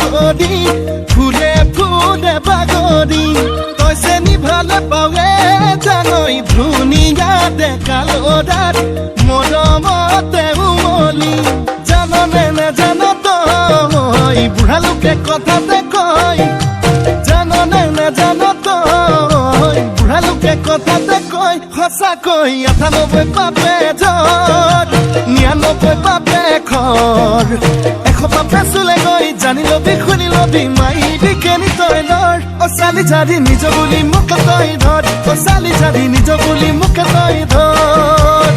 কৰি ফুলে ফুলে বাগৰি তই চেনি ভালে পাৱে জানৈ ধুনীয়া ডেকালদাত মৰমতে উমলি জাননে নেজান তই বুঢ়া লোকে কথাতে কয় জাননে নেজান তই বুঢ়া লোকে কথাতে কয় সঁচাকৈ ৯৮ পাপে জ্বৰ ৯৯ পাপে খৰ ১০০ পাপে চুলে গৈ জানি লবি শুনি লবি মাইবি কেনি তই নৰ অ চালি জাৰি নিজ বুলি মোক তই ধৰ অ চালি জাৰি নিজ বুলি মোক তই ধৰ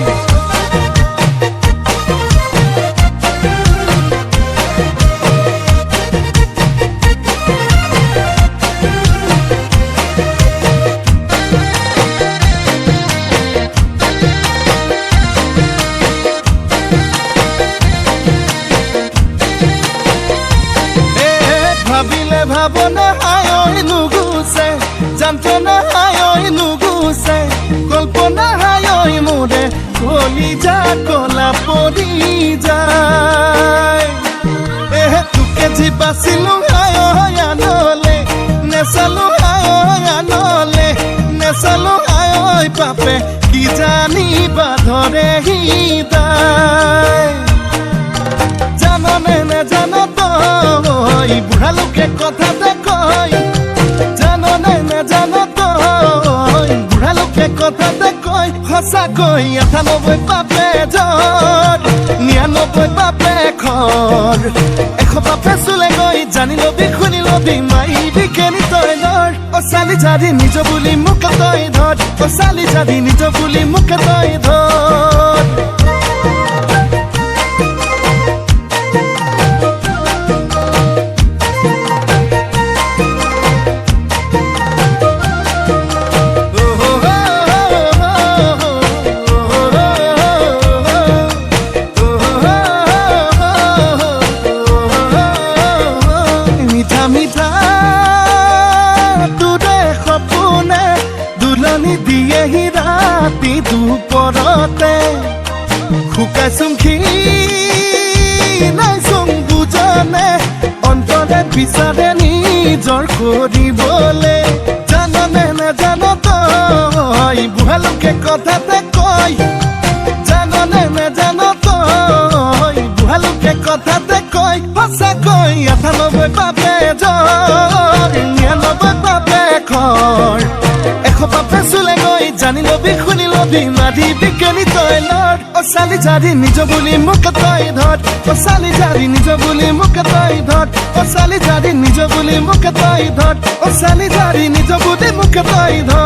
ভাবিলে ভাবনা হায় নুগুছে যন্ত্ৰণা হায় নুগুছে কল্পনা হায় মোৰে কলিজা কলা পৰি যায় তোকে যি বাচিলো হায় আনলে নেচালো হায় আনলে নেচালো হায় পাপে কি জানিবা ধৰে হৃদয় জাননে নেজান তই বুঢ়া লোকে কথাতে কয় জাননে নেজান তই বুঢ়া লোকে কথাতে কয় সঁচাকৈ ৯৮ পাপে জ্বৰ ৯৯ পাপে খৰ ১০০ পাপে চুলে গৈ জানি লবি শুনি লবি মাইবি কেনি তই নৰ অ চালি জাৰি নিজ বুলি মোক তই ধৰ অ চালি জাৰি নিজ বুলি মোক তই ধৰ দিয়েহি ৰাতি দুপৰতে শুকাইছোং খিনাইছোং বুজনে অন্তৰে বিচাৰে নিজৰ কৰিবলে জাননে নেজান তই বুঢ়া লোকে কথাতে কয় জাননে নেজান তই বুঢ়া লোকে কথাতে কয় সঁচাকৈ ৯৮ পাপে জ্বৰ ৯৯ পাপে খৰ ১০০ পাপে চুলে গৈ জানি লবি শুনি লবি মাৰিবি কেনি তই লৰ অ চালি জাৰি নিজ বুলি মোক তই ধৰ অ চালি জাৰি নিজ বুলি মোক তই ধৰ অ চালি জাৰি নিজ বুলি মোক তই ধৰ অ চালি জাৰি নিজ বুলি মোক তই ধৰ